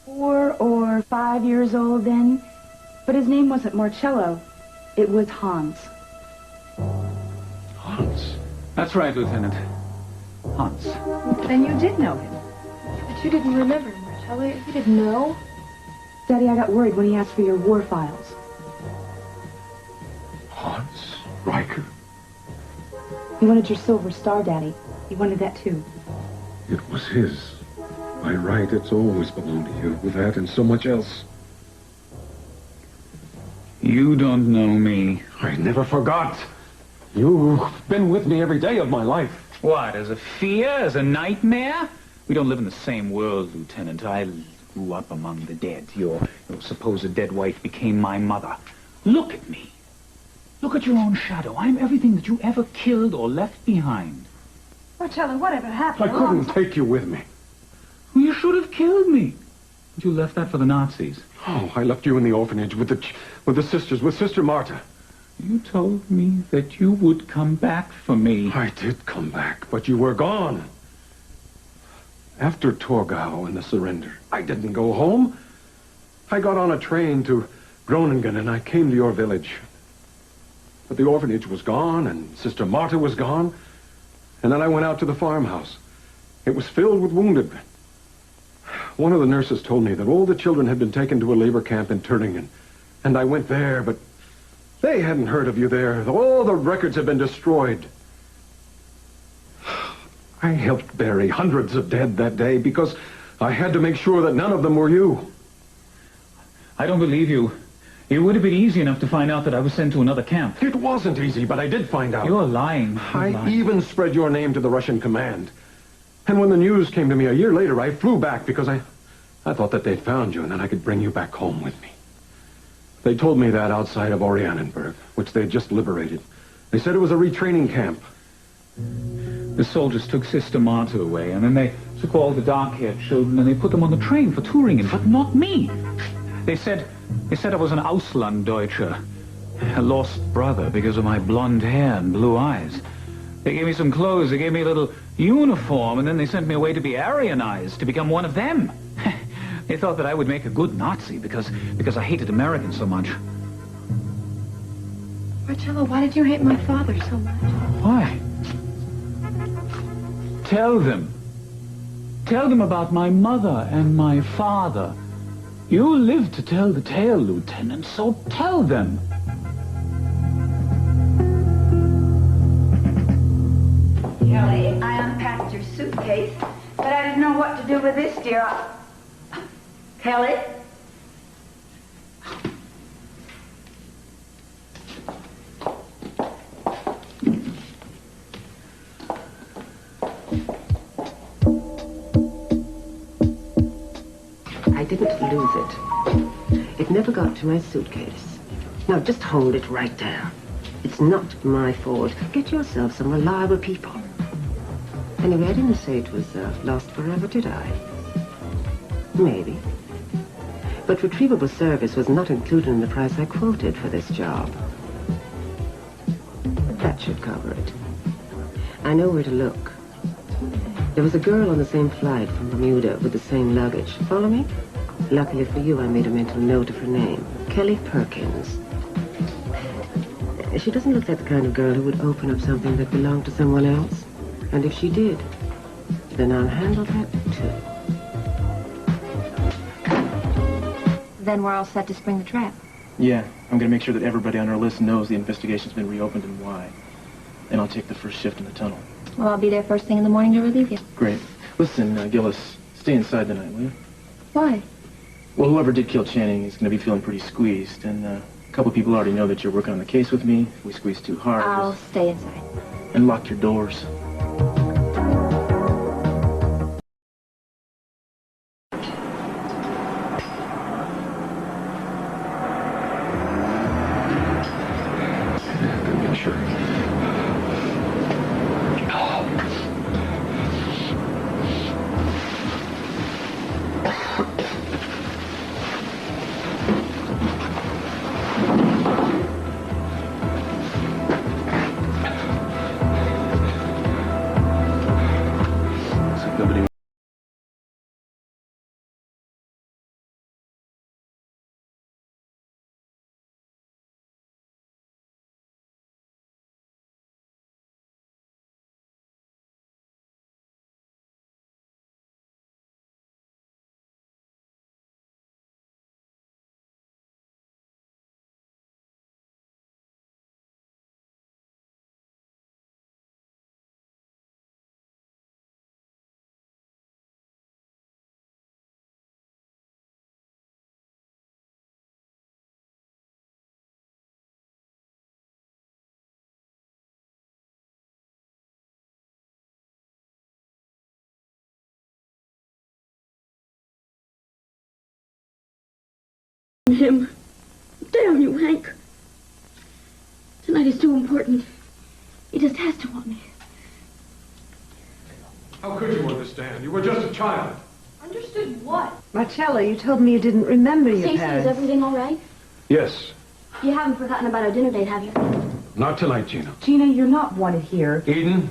4 or 5 years old then, but his name wasn't Marcello. It was Hans. Hans? That's right, Lieutenant. Hans. Then you did know him. But you didn't remember him, Marcello. You didn't know. Daddy, I got worried when he asked for your war files. Hans Riker? He wanted your silver star, Daddy. He wanted that, too. It was his. By right, it's always belonged to you, with that and so much else. You don't know me. I never forgot. You've been with me every day of my life. What, as a fear, as a nightmare? We don't live in the same world, Lieutenant. I grew up among the dead. Your supposed dead wife became my mother. Look at me. Look at your own shadow. I'm everything that you ever killed or left behind. Marcello, whatever happened? I couldn't take you with me. You should have killed me. But you left that for the Nazis. Oh, I left you in the orphanage with the sisters, with Sister Marta. You told me that you would come back for me. I did come back, but you were gone. After Torgau and the surrender, I didn't go home. I got on a train to Groningen, and I came to your village. But the orphanage was gone, and Sister Marta was gone. And then I went out to the farmhouse. It was filled with wounded. One of the nurses told me that all the children had been taken to a labor camp in Turningen. And I went there, but they hadn't heard of you there. All the records had been destroyed. I helped bury hundreds of dead that day because I had to make sure that none of them were you. I don't believe you. It would have been easy enough to find out that I was sent to another camp. It wasn't easy, but I did find out. You're lying. I even spread your name to the Russian command. And when the news came to me a year later, I flew back because I thought that they'd found you and then I could bring you back home with me. They told me that outside of Orianenburg, which they'd just liberated. They said it was a retraining camp. The soldiers took Sister Marta away, and then they took all the dark-haired children and they put them on the train for Turingen, but not me. They said I was an Auslanddeutscher, a lost brother because of my blonde hair and blue eyes. They gave me some clothes, they gave me a little uniform, and then they sent me away to be Aryanized, to become one of them. They thought that I would make a good Nazi because I hated Americans so much. Marcello, why did you hate my father so much? Why? Tell them. Tell them about my mother and my father. You live to tell the tale, Lieutenant, so tell them. Kelly, I unpacked your suitcase, but I didn't know what to do with this, dear. Kelly? I didn't lose it. It never got to my suitcase. Now, just hold it right there. It's not my fault. Get yourself some reliable people. Anyway, I didn't say it was lost forever, did I? Maybe. But retrievable service was not included in the price I quoted for this job. That should cover it. I know where to look. There was a girl on the same flight from Bermuda with the same luggage. Follow me? Luckily for you, I made a mental note of her name. Kelly Perkins. She doesn't look like the kind of girl who would open up something that belonged to someone else. And if she did, then I'll handle that too. Then we're all set to spring the trap. Yeah, I'm going to make sure that everybody on our list knows the investigation's been reopened and why. And I'll take the first shift in the tunnel. Well, I'll be there first thing in the morning to relieve you. Great. Listen, Gillis, stay inside tonight, will you? Why? Well, whoever did kill Channing is going to be feeling pretty squeezed, and a couple people already know that you're working on the case with me. If we squeeze too hard, I'll stay inside. And lock your doors. Him. Damn you, Hank. Tonight is too important. He just has to want me. How could you understand? You were just a child. Understood what? Marcello, you told me you didn't remember your Stacey, parents. is everything all right? Yes. You haven't forgotten about our dinner date, have you? Not tonight, Gina. Gina, you're not wanted here. Eden?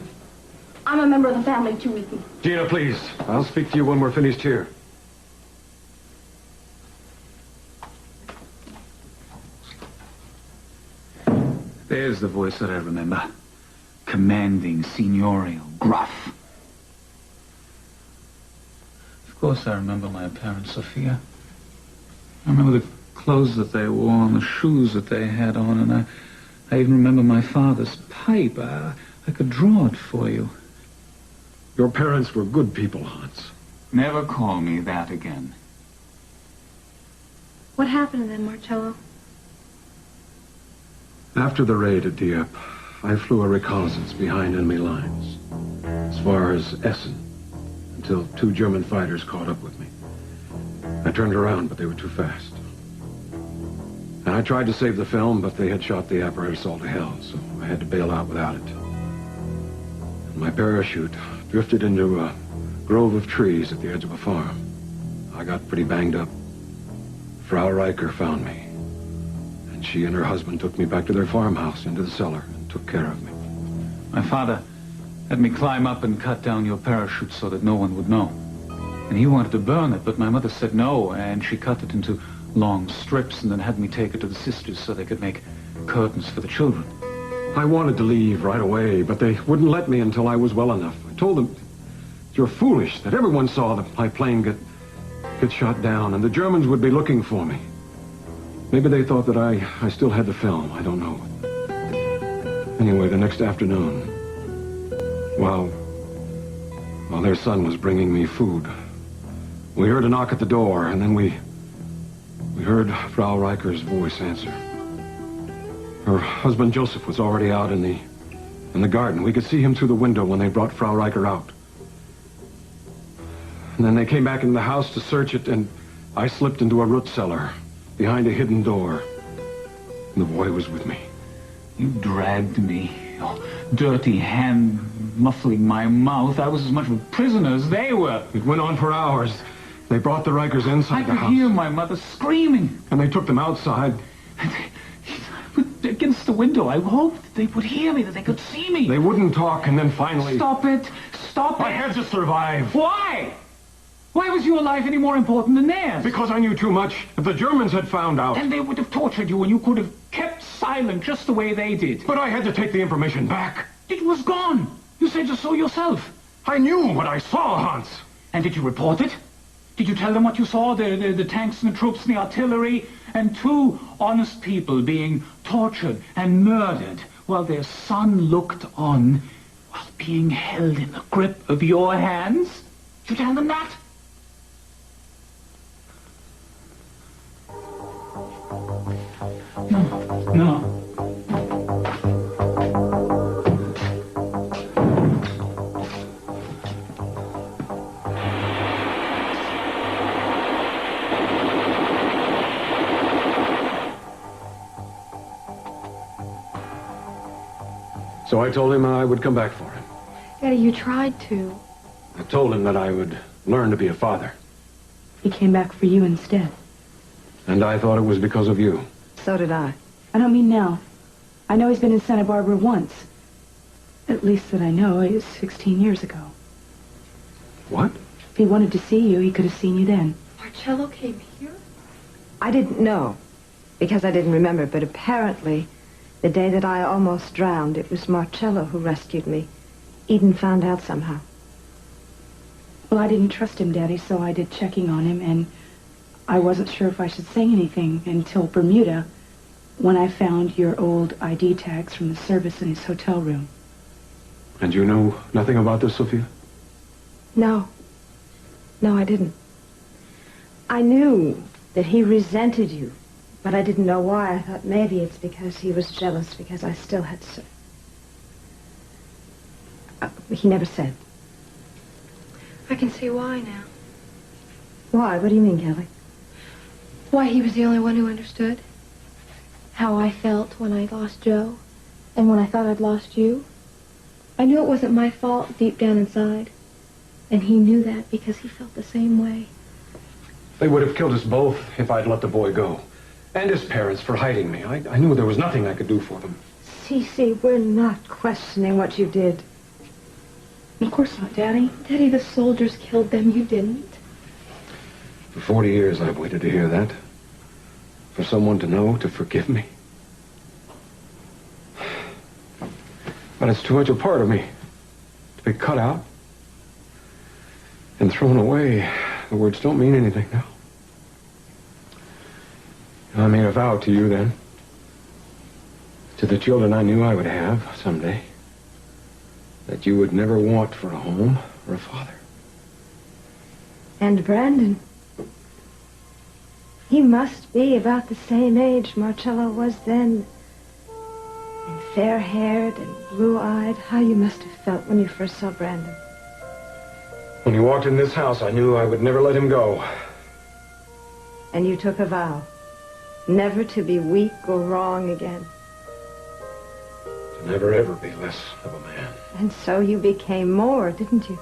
I'm a member of the family, too, Ethan. Gina, please. I'll speak to you when we're finished here. There's the voice that I remember. Commanding, seniorial, gruff. Of course I remember my parents, Sophia. I remember the clothes that they wore and the shoes that they had on, and I even remember my father's pipe. I could draw it for you. Your parents were good people, Hans. Never call me that again. What happened to them, Marcello? After the raid at Dieppe, I flew a reconnaissance behind enemy lines, as far as Essen, until 2 German fighters caught up with me. I turned around, but they were too fast. And I tried to save the film, but they had shot the apparatus all to hell, so I had to bail out without it. And my parachute drifted into a grove of trees at the edge of a farm. I got pretty banged up. Frau Riker found me. And she and her husband took me back to their farmhouse into the cellar and took care of me. My father had me climb up and cut down your parachute so that no one would know. And he wanted to burn it, but my mother said no, and she cut it into long strips and then had me take it to the sisters so they could make curtains for the children. I wanted to leave right away, but they wouldn't let me until I was well enough. I told them, you're foolish, that everyone saw that my plane get shot down, and the Germans would be looking for me. Maybe they thought that I still had the film. I don't know. Anyway, the next afternoon, while their son was bringing me food, we heard a knock at the door, and then we heard Frau Riker's voice answer. Her husband Joseph was already out in the garden. We could see him through the window when they brought Frau Riker out. And then they came back into the house to search it, and I slipped into a root cellar behind a hidden door. And the boy was with me. You dragged me, your dirty hand muffling my mouth. I was as much of a prisoner as they were. It went on for hours. They brought the Rikers inside the house. I could hear my mother screaming. And they took them outside. Against the window. I hoped they would hear me, that they could see me. They wouldn't talk, and then finally... Stop it! Stop it! I had to survive. Why? Why was your life any more important than theirs? Because I knew too much. If the Germans had found out... Then they would have tortured you, and you could have kept silent just the way they did. But I had to take the information back. It was gone. You said so yourself. I knew what I saw, Hans. And did you report it? Did you tell them what you saw? The tanks and the troops and the artillery? And 2 honest people being tortured and murdered while their son looked on while being held in the grip of your hands? Did you tell them that? No. So I told him I would come back for him. Daddy, you tried to. I told him that I would learn to be a father. He came back for you instead. And I thought it was because of you. So did I. I don't mean now. I know he's been in Santa Barbara once. At least that I know. It was 16 years ago. What? If he wanted to see you, he could have seen you then. Marcello came here? I didn't know, because I didn't remember, but apparently, the day that I almost drowned, it was Marcello who rescued me. Eden found out somehow. Well, I didn't trust him, Daddy, so I did checking on him, and I wasn't sure if I should say anything until Bermuda, when I found your old ID tags from the service in his hotel room. And you know nothing about this, Sophia? No. No, I didn't. I knew that he resented you, but I didn't know why. I thought maybe it's because he was jealous because I still had he never said. I can see why now. Why? What do you mean, Kelly? Why, he was the only one who understood. How I felt when I lost Joe, and when I thought I'd lost you. I knew it wasn't my fault deep down inside. And he knew that because he felt the same way. They would have killed us both if I'd let the boy go. And his parents for hiding me. I knew there was nothing I could do for them. Cece, we're not questioning what you did. Of course not, Daddy. Daddy, the soldiers killed them. You didn't. For 40 years I've waited to hear that. For someone to know, to forgive me. But it's too much a part of me. To be cut out and thrown away. The words don't mean anything now. I made a vow to you then. To the children I knew I would have someday. That you would never want for a home or a father. And Brandon. He must be about the same age Marcello was then. And fair-haired and blue-eyed. How you must have felt when you first saw Brandon. When he walked in this house, I knew I would never let him go. And you took a vow. Never to be weak or wrong again. To never ever be less of a man. And so you became more, didn't you?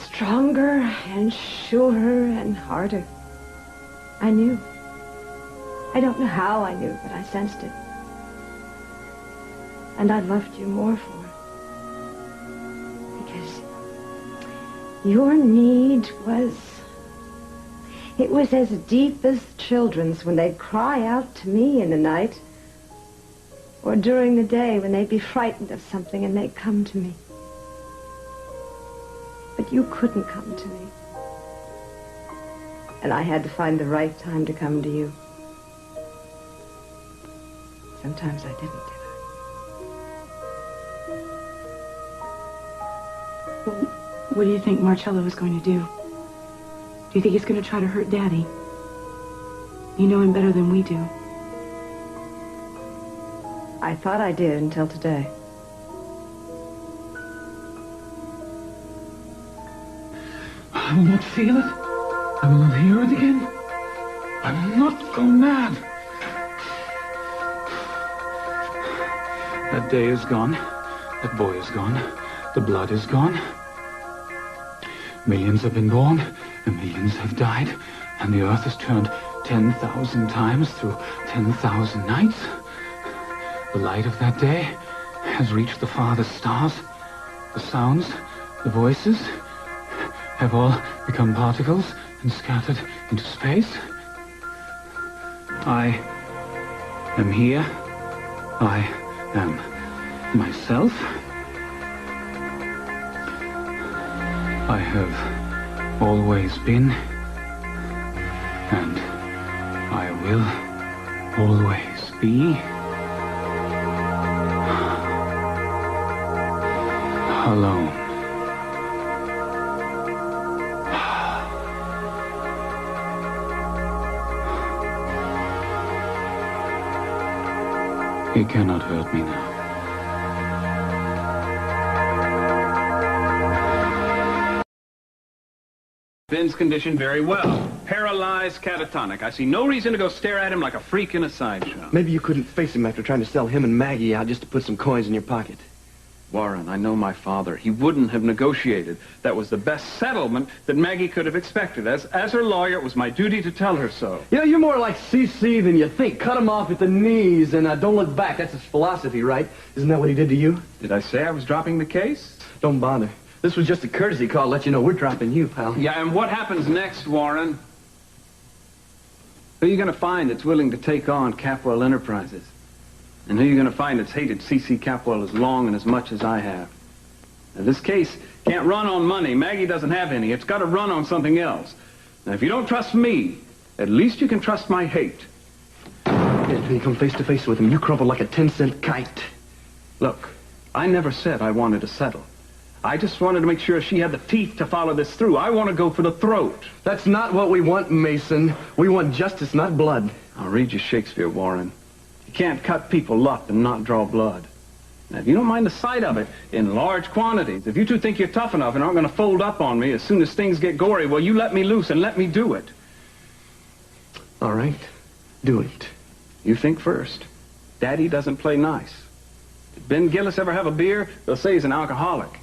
Stronger and surer and harder. I knew. I don't know how I knew, but I sensed it. And I loved you more for it. Because your need was... It was as deep as children's when they'd cry out to me in the night. Or during the day when they'd be frightened of something and they'd come to me. But you couldn't come to me. And I had to find the right time to come to you. Sometimes I didn't, did I? Well, what do you think Marcello is going to do? Do you think he's going to try to hurt Daddy? You know him better than we do. I thought I did until today. I will not feel it. I will not hear it again. I will not go mad. That day is gone. That boy is gone. The blood is gone. Millions have been born, and millions have died, and the earth has turned 10,000 times through 10,000 nights. The light of that day has reached the farthest stars. The sounds, the voices, have all become particles and scattered into space. I am here. I am myself. I have always been, and I will always be. Alone. He cannot hurt me now. Ben's condition very well. Paralyzed, catatonic. I see no reason to go stare at him like a freak in a sideshow. Maybe you couldn't face him after trying to sell him and Maggie out just to put some coins in your pocket. Warren, I know my father. He wouldn't have negotiated. That was the best settlement that Maggie could have expected. As her lawyer, it was my duty to tell her so. You know, you're more like CC than you think. Cut him off at the knees and don't look back. That's his philosophy, right? Isn't that what he did to you? Did I say I was dropping the case? Don't bother. This was just a courtesy call to let you know we're dropping you, pal. Yeah, and what happens next, Warren? Who are you going to find that's willing to take on Capwell Enterprises? And who are you going to find that's hated C.C. Capwell as long and as much as I have? Now, this case can't run on money. Maggie doesn't have any. It's got to run on something else. Now, if you don't trust me, at least you can trust my hate. When you come face to face with him, you crumple like a 10-cent kite. Look, I never said I wanted to settle. I just wanted to make sure she had the teeth to follow this through. I want to go for the throat. That's not what we want, Mason. We want justice, not blood. I'll read you Shakespeare, Warren. You can't cut people up and not draw blood. Now, if you don't mind the sight of it in large quantities, if you two think you're tough enough and aren't going to fold up on me as soon as things get gory, well, you let me loose and let me do it. All right. Do it. You think first. Daddy doesn't play nice. Did Ben Gillis ever have a beer? They'll say he's an alcoholic.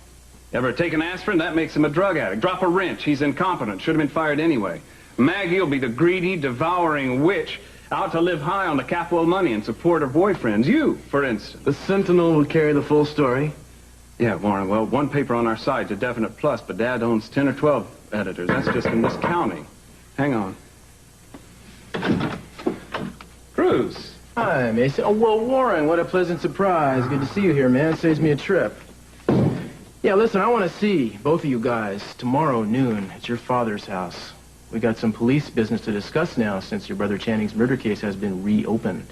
Ever take an aspirin? That makes him a drug addict. Drop a wrench. He's incompetent. Should have been fired anyway. Maggie will be the greedy, devouring witch out to live high on the Capwell money and support her boyfriends. You, for instance. The Sentinel will carry the full story. Yeah, Warren, well, one paper on our side's a definite plus, but Dad owns 10 or 12 editors. That's just in this county. Hang on. Cruz. Hi, Mason. Oh, well, Warren, what a pleasant surprise. Good to see you here, man. Saves me a trip. Yeah, listen, I want to see both of you guys tomorrow noon at your father's house. We got some police business to discuss now since your brother Channing's murder case has been reopened.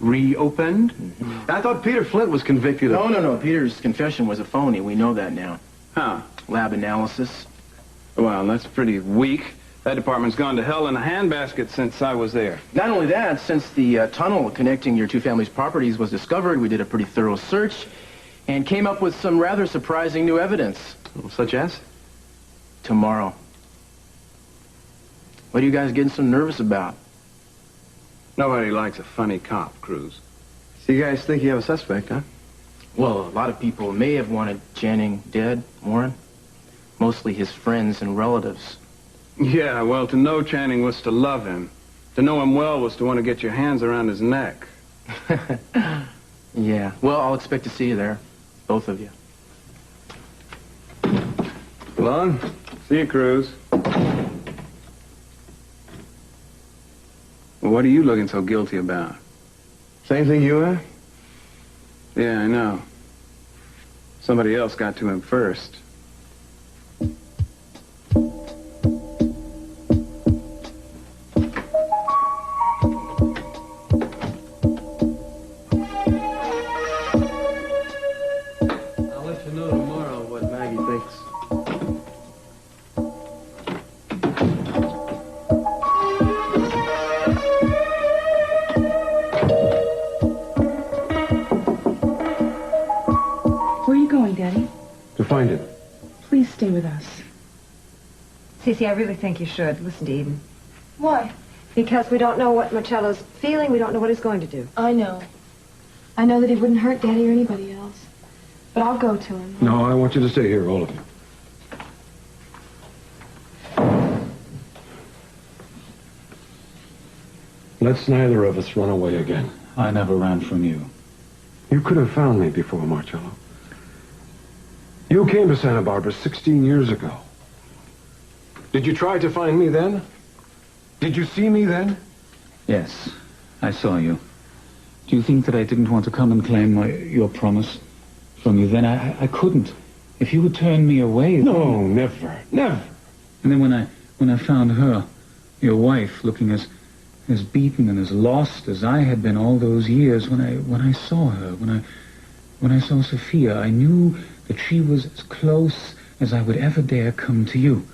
Reopened? Mm-hmm. I thought Peter Flint was convicted of... No. Peter's confession was a phony. We know that now. Huh. Lab analysis. Well, that's pretty weak. That department's gone to hell in a handbasket since I was there. Not only that, since the tunnel connecting your two families' properties was discovered, we did a pretty thorough search and came up with some rather surprising new evidence. Such as? Tomorrow. What are you guys getting so nervous about? Nobody likes a funny cop, Cruz. So you guys think you have a suspect, huh? Well, a lot of people may have wanted Channing dead, Warren. Mostly his friends and relatives. Yeah, well, to know Channing was to love him. To know him well was to want to get your hands around his neck. Yeah. Well, I'll expect to see you there. Both of you. Come on. See you, Cruz. Well, what are you looking so guilty about? Same thing you are? Yeah, I know. Somebody else got to him first. Find him. Please stay with us. Cece, I really think you should. Listen to Eden. Why? Because we don't know what Marcello's feeling. We don't know what he's going to do. I know. I know that he wouldn't hurt Daddy or anybody else. But I'll go to him. No, I want you to stay here, all of you. Let's neither of us run away again. I never ran from you. You could have found me before, Marcello. You came to Santa Bárbara 16 years ago. Did you try to find me then? Did you see me then? Yes, I saw you. Do you think that I didn't want to come and claim your promise from you then? I couldn't. If you would turn me away... No, never, never. And then when I found her, your wife, looking as beaten and as lost as I had been all those years, when I saw her, when I saw Sophia, I knew that she was as close as I would ever dare come to you.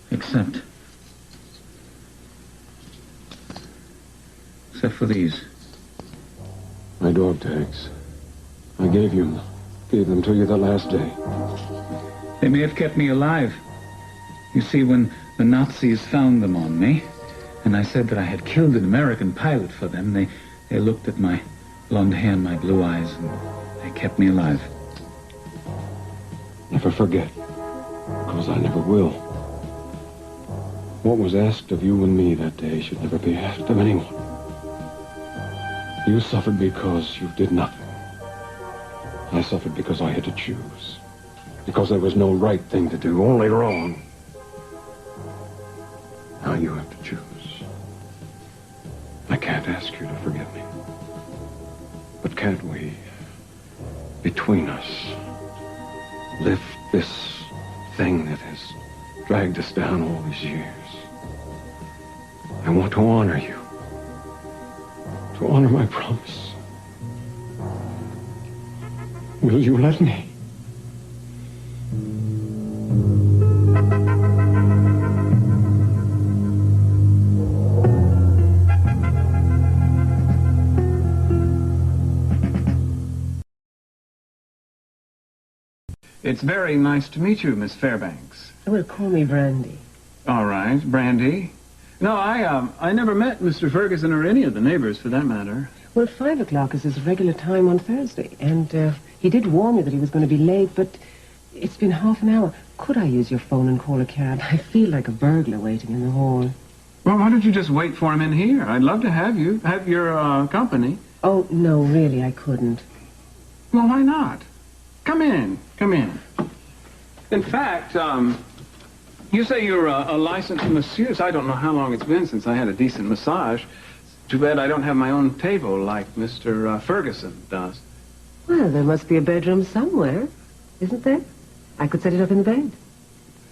Except for these. My dog tags. I gave them to you the last day. They may have kept me alive. You see, when the Nazis found them on me, and I said that I had killed an American pilot for them, they looked at my blonde hair and my blue eyes, and they kept me alive. Never forget, because I never will. What was asked of you and me that day should never be asked of anyone. You suffered because you did nothing. I suffered because I had to choose. Because there was no right thing to do, only wrong. Now you have to choose. I can't ask you to forgive me. But can't we, between us, lift this thing that has dragged us down all these years? I want to honor you. To honor my promise. Will you let me? It's very nice to meet you, Miss Fairbanks. Well, call me Brandy. All right, Brandy. No, I never met Mr. Ferguson or any of the neighbors, for that matter. Well, 5 o'clock is his regular time on Thursday, and he did warn me that he was going to be late, but it's been half an hour. Could I use your phone and call a cab? I feel like a burglar waiting in the hall. Well, why don't you just wait for him in here? I'd love to have your company. Oh, no, really, I couldn't. Well, why not? Come in. In fact, you say you're a licensed masseuse. I don't know how long it's been since I had a decent massage. Too bad I don't have my own table like Mr. Ferguson does. Well, there must be a bedroom somewhere, isn't there? I could set it up in the bed.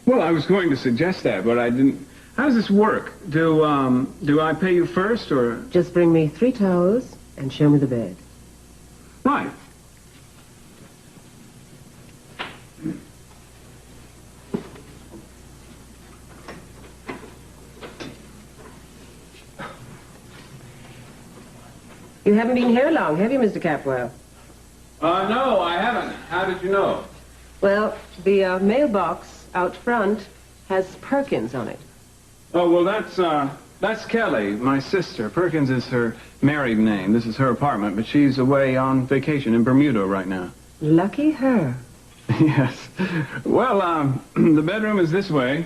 Well, I was going to suggest that, but I didn't. How does this work? Do I pay you first, or...? Just bring me 3 towels and show me the bed. Right. You haven't been here long, have you, Mr. Capwell? No, I haven't. How did you know? Well, the mailbox out front has Perkins on it. Oh, well, that's Kelly, my sister. Perkins is her married name. This is her apartment, but she's away on vacation in Bermuda right now. Lucky her. Yes. Well, the bedroom is this way.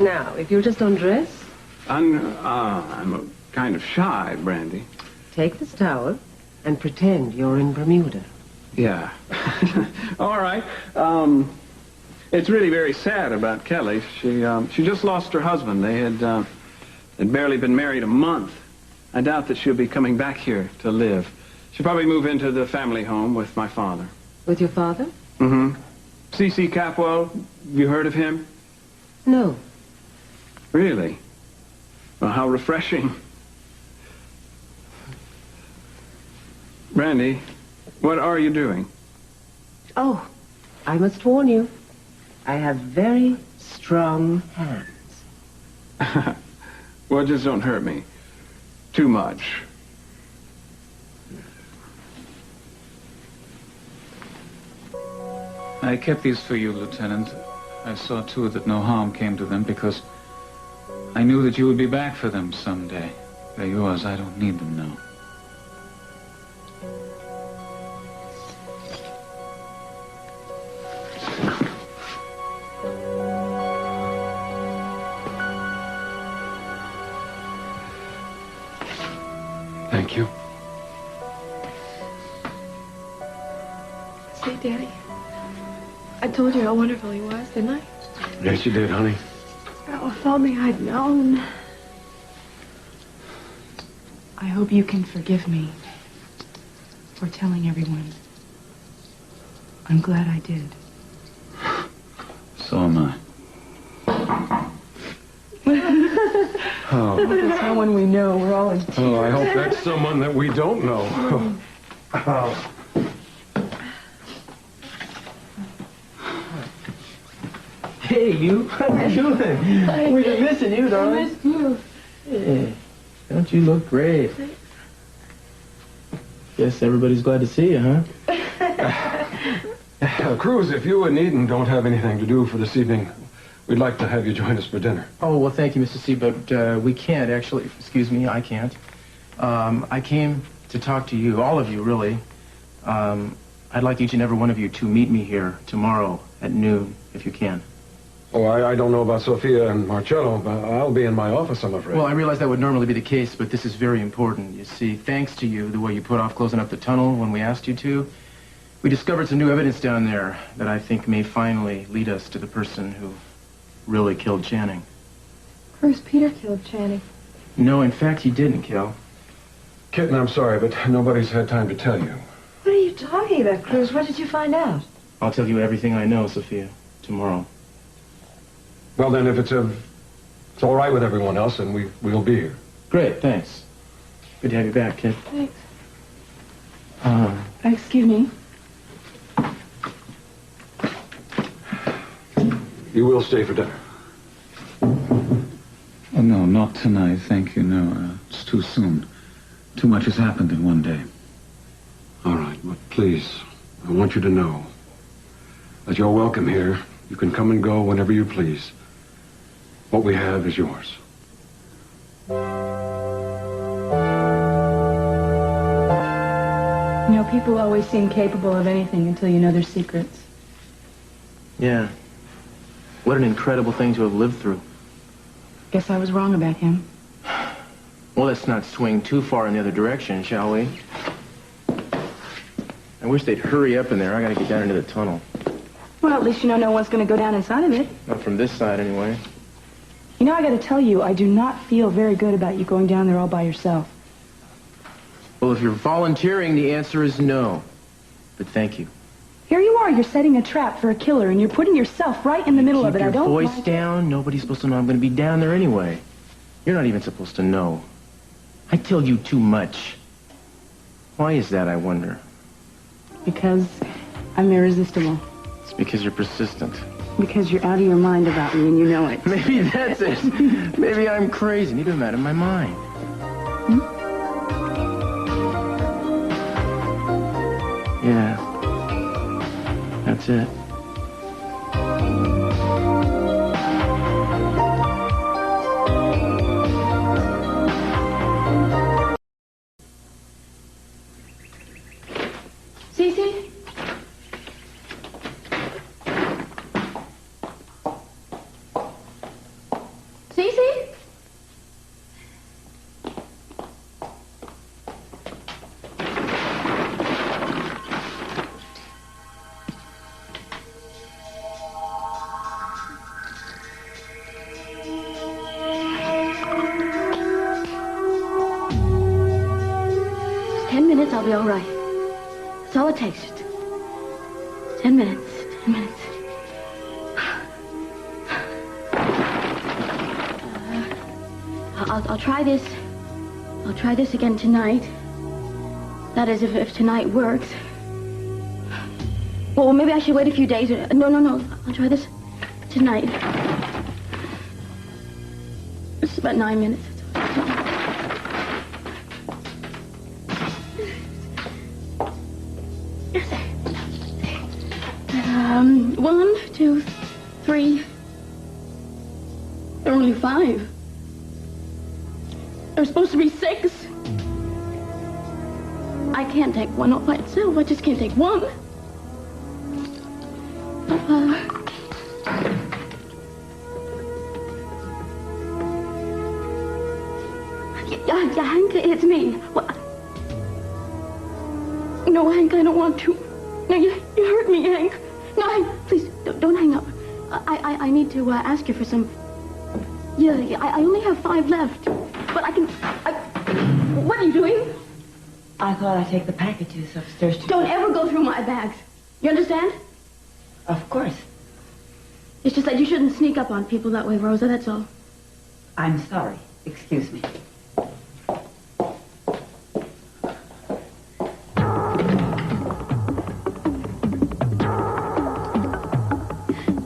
Now, if you'll just undress. I'm kind of shy, Brandy. Take this towel and pretend you're in Bermuda. Yeah. All right. It's really very sad about Kelly. She just lost her husband. They had barely been married a month. I doubt that she'll be coming back here to live. She'll probably move into the family home with my father. With your father? Mm-hmm. C.C. Capwell, you heard of him? No. Really? Well, how refreshing. Brandy, what are you doing? Oh, I must warn you. I have very strong hands. Well, just don't hurt me too much. I kept these for you, Lieutenant. I saw to it that no harm came to them because I knew that you would be back for them someday. They're yours. I don't need them now. Thank you. See, Daddy? I told you how wonderful he was, didn't I? Yes, you did, honey. Oh, if only I'd known. I hope you can forgive me for telling everyone. I'm glad I did. So am I. Oh. It's someone we know. We're all in tears. Oh, I hope that's someone that we don't know. Oh. Hey, you. How you doing? We've been missing you, darling. I missed you. Hey, don't you look great? Guess everybody's glad to see you, huh? Cruz, if you and Eden don't have anything to do for this evening, we'd like to have you join us for dinner. Oh, well, thank you, Mr. C, but we can't actually. Excuse me, I can't. I came to talk to you, all of you, really. I'd like each and every one of you to meet me here tomorrow at noon, if you can. Oh, I don't know about Sophia and Marcello, but I'll be in my office, I'm afraid. Well, I realize that would normally be the case, but this is very important. You see, thanks to you, the way you put off closing up the tunnel when we asked you to, we discovered some new evidence down there that I think may finally lead us to the person who really killed Channing. First, Peter killed Channing. No, in fact, he didn't kill. Kitten, I'm sorry, but nobody's had time to tell you. What are you talking about, Cruz? What did you find out? I'll tell you everything I know, Sophia, tomorrow. Well, then, if it's all right with everyone else, then we'll be here. Great, thanks. Good to have you back, kid. Thanks. Excuse me. You will stay for dinner. Oh, no, not tonight. Thank you, no. It's too soon. Too much has happened in one day. All right, but please, I want you to know that you're welcome here. You can come and go whenever you please. What we have is yours. You know, people always seem capable of anything until you know their secrets. Yeah. What an incredible thing to have lived through. Guess I was wrong about him. Well, let's not swing too far in the other direction, shall we? I wish they'd hurry up in there. I gotta get down into the tunnel. Well, at least you know no one's going to go down inside of it. Not from this side, anyway. You know, I got to tell you, I do not feel very good about you going down there all by yourself. Well, if you're volunteering, the answer is no. But thank you. Here you are, you're setting a trap for a killer, and you're putting yourself right in the middle of it. Keep I don't your voice like down. Nobody's supposed to know I'm going to be down there anyway. You're not even supposed to know. I tell you too much. Why is that, I wonder? Because I'm irresistible. It's because you're persistent. Because you're out of your mind about me, and you know it. Maybe that's it. Maybe I'm crazy. Maybe I'm out of my mind. Hmm? Yeah. That's it. Cece? Cece? I'll be all right. That's all it takes. Just 10 minutes. 10 minutes. I'll try this. I'll try this again tonight. That is, if tonight works. Well, maybe I should wait a few days. No. I'll try this tonight. It's about 9 minutes. That's all. 1, 2, 3. There are only 5. There's supposed to be 6. I can't take one all by itself. I just can't take one. Yeah, Hank, it's me. What? No, Hank, I don't want to. No, you hurt me, Hank. No, Hank, please, don't hang up. I need to ask you for some... Yeah, I only have 5 left. But I can... What are you doing? I thought I'd take the packages upstairs to... Don't ever go through my bags. You understand? Of course. It's just that you shouldn't sneak up on people that way, Rosa, that's all. I'm sorry. Excuse me.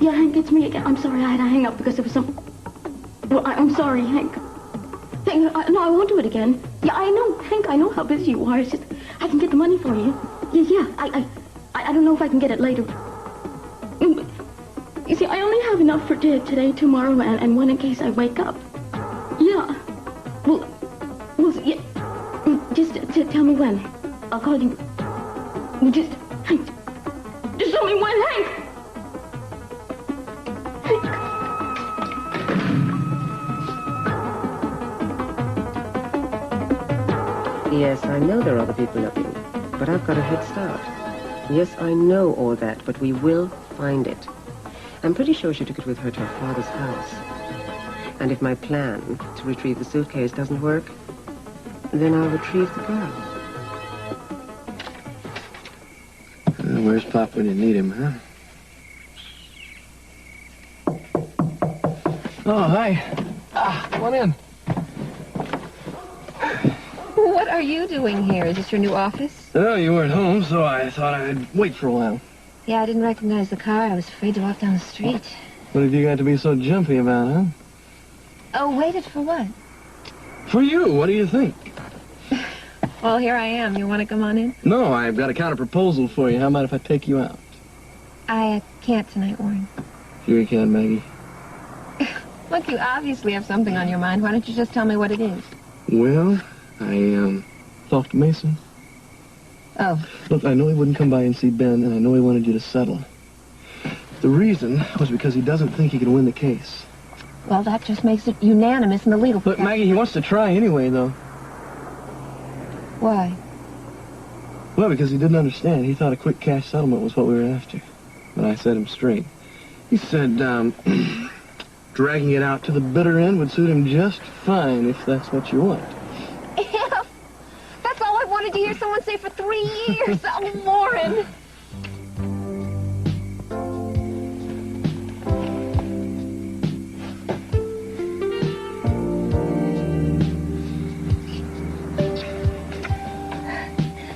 Yeah, Hank, it's me again. I'm sorry I had to hang up because there was some... Well, I'm sorry, Hank. No, I won't do it again. Yeah, I know, Hank, I know how busy you are. It's just, I can get the money for you. Yeah, I don't know if I can get it later. You see, I only have enough for today, tomorrow, and one in case I wake up. Yeah. Well, yeah. Just tell me when. I'll call you. Just tell me when, Hank! Yes, I know there are other people looking, but I've got a head start. Yes, I know all that, but we will find it. I'm pretty sure she took it with her to her father's house. And if my plan to retrieve the suitcase doesn't work, then I'll retrieve the girl. Where's Pop when you need him, huh? Oh, hi. Come on in. What are you doing here? Is this your new office? Oh, you weren't home, so I thought I'd wait for a while. Yeah, I didn't recognize the car. I was afraid to walk down the street. What have you got to be so jumpy about, huh? Oh, waited for what? For you. What do you think? Well, here I am. You want to come on in? No, I've got a counter proposal for you. How about if I take you out? I can't tonight, Warren. Sure you can, Maggie. Look, you obviously have something on your mind. Why don't you just tell me what it is? Well, I, talked to Mason. Oh. Look, I know he wouldn't come by and see Ben, and I know he wanted you to settle. The reason was because he doesn't think he can win the case. Well, that just makes it unanimous in the legal Look, Maggie, he wants to try anyway, though. Why? Well, because he didn't understand. He thought a quick cash settlement was what we were after. But I set him straight. He said, dragging it out to the bitter end would suit him just fine if that's what you want. If! That's all I wanted to hear someone say for 3 years. Oh, Lauren!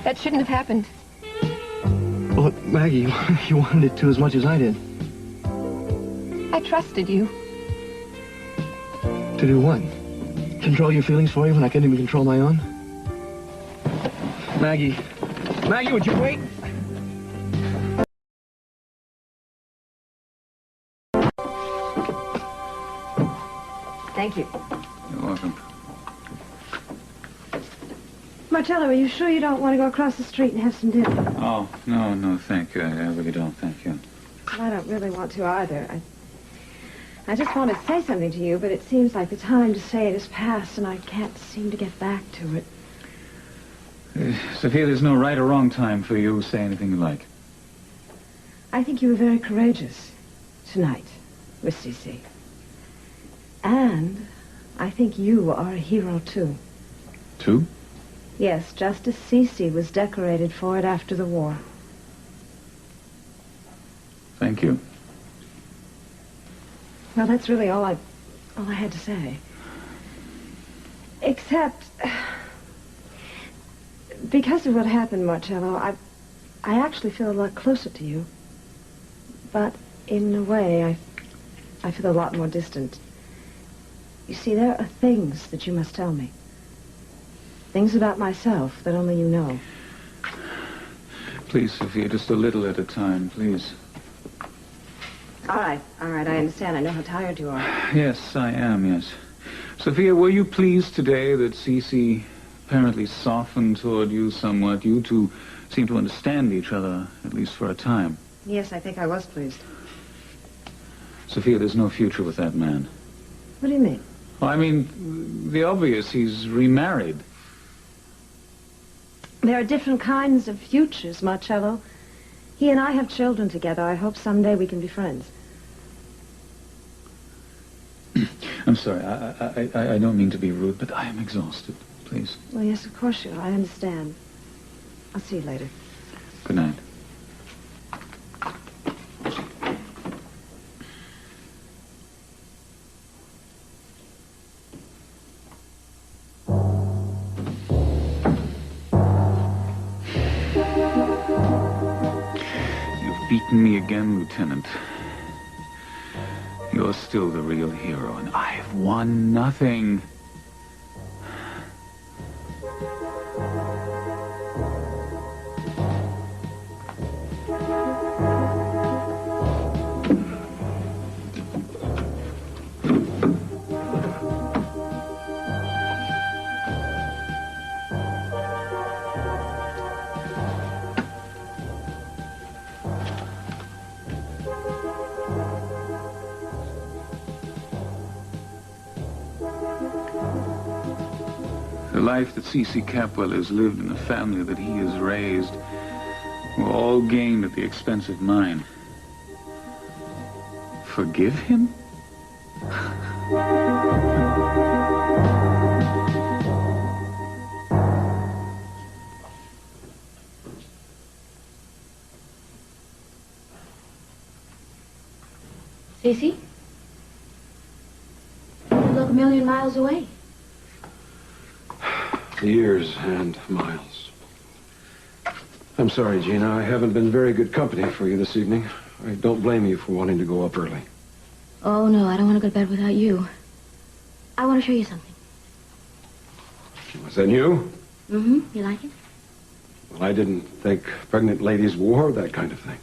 That shouldn't have happened. Well, Maggie, you wanted it to as much as I did. I trusted you. To do what? Control your feelings for you when I couldn't even control my own? Maggie. Maggie, would you wait? Thank you. You're welcome. Marcello, are you sure you don't want to go across the street and have some dinner? Oh, no, thank you. I really don't, thank you. Well, I don't really want to either. I just want to say something to you, but it seems like the time to say it has passed, and I can't seem to get back to it. Sophia, there's no right or wrong time for you to say anything you like. I think you were very courageous tonight with CC. And I think you are a hero, too. Too? Yes, just as CC was decorated for it after the war. Thank you. Well, that's really all I had to say. Except, because of what happened, Marcello, I actually feel a lot closer to you. But in a way, I feel a lot more distant. You see, there are things that you must tell me. Things about myself that only you know. Please, Sophia, just a little at a time, please. All right, I understand. I know how tired you are. Yes, I am, yes. Sophia, were you pleased today that Cece apparently softened toward you somewhat? You two seem to understand each other, at least for a time. Yes, I think I was pleased. Sophia, there's no future with that man. What do you mean? Well, I mean, the obvious, he's remarried. There are different kinds of futures, Marcello. He and I have children together. I hope someday we can be friends. I'm sorry, I don't mean to be rude, but I am exhausted. Please. Well, yes, of course you are. I understand. I'll see you later. Good night. Beaten me again, Lieutenant. You're still the real hero, and I've won nothing. The life that C.C. Capwell has lived in the family that he has raised were all gained at the expense of mine. Forgive him? Cece? You look a million miles away. Years and miles. I'm sorry, Gina. I haven't been very good company for you this evening. I don't blame you for wanting to go up early. Oh, no, I don't want to go to bed without you. I want to show you something. Was that new? Mm-hmm. You like it? Well, I didn't think pregnant ladies wore that kind of thing.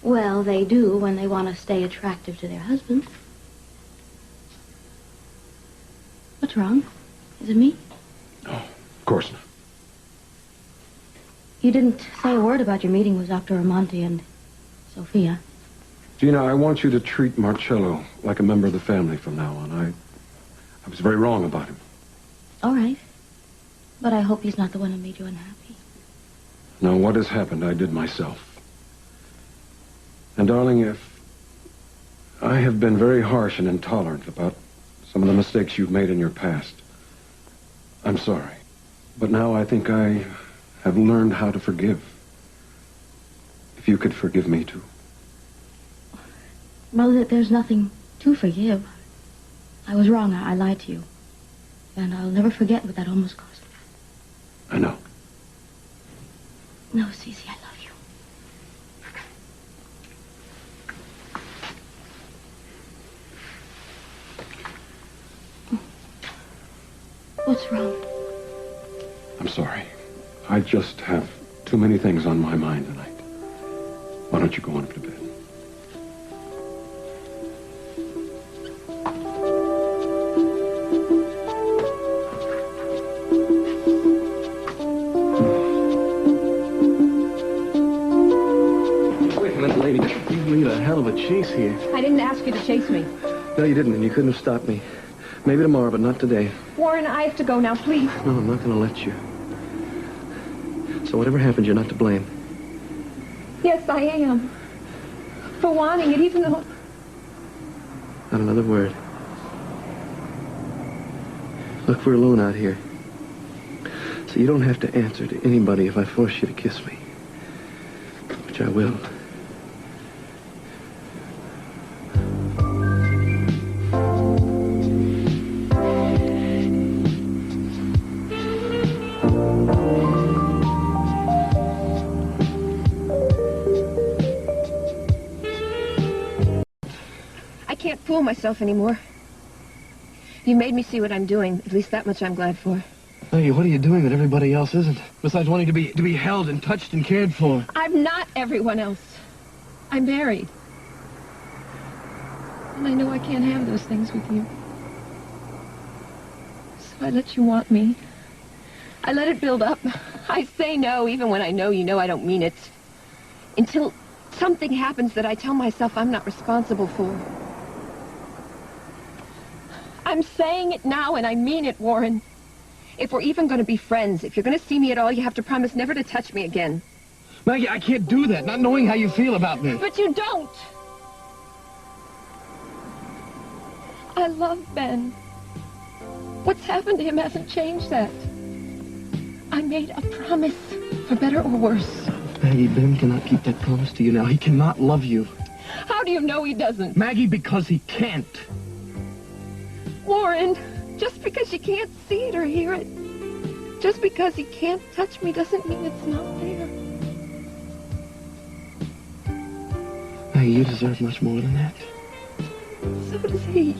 Well, they do when they want to stay attractive to their husbands. What's wrong? Is it me? No, of course not. You didn't say a word about your meeting with Dr. Ramonti and Sophia. Gina, I want you to treat Marcello like a member of the family from now on. I was very wrong about him. All right. But I hope he's not the one who made you unhappy. No, what has happened, I did myself. And, darling, if I have been very harsh and intolerant about some of the mistakes you've made in your past, I'm sorry. But now I think I have learned how to forgive. If you could forgive me, too. Well, there's nothing to forgive. I was wrong. I lied to you. And I'll never forget what that almost cost me. I know. No, Cece, I love you. What's wrong? I'm sorry. I just have too many things on my mind tonight. Why don't you go on up to bed? Wait a minute, lady. You lead a hell of a chase here. I didn't ask you to chase me. No, you didn't, and you couldn't have stopped me. Maybe tomorrow, but not today. Warren, I have to go now, please. No, I'm not going to let you. So whatever happens, you're not to blame. Yes, I am. For wanting it, even though... Not another word. Look, we're alone out here. So you don't have to answer to anybody if I force you to kiss me. Which I will. I can't fool myself anymore. You made me see what I'm doing. At least that much I'm glad for. Hey, what are you doing that everybody else isn't? Besides wanting to be held and touched and cared for. I'm not everyone else. I'm married. And I know I can't have those things with you. So I let you want me. I let it build up. I say no, even when I know you know I don't mean it. Until something happens that I tell myself I'm not responsible for. I'm saying it now, and I mean it, Warren. If we're even going to be friends, if you're going to see me at all, you have to promise never to touch me again. Maggie, I can't do that, not knowing how you feel about me. But you don't. I love Ben. What's happened to him hasn't changed that. I made a promise, for better or worse. Maggie, Ben cannot keep that promise to you now. He cannot love you. How do you know he doesn't? Maggie, because he can't. Warren, just because you can't see it or hear it, just because he can't touch me doesn't mean it's not there. Maggie, you deserve much more than that. So does he.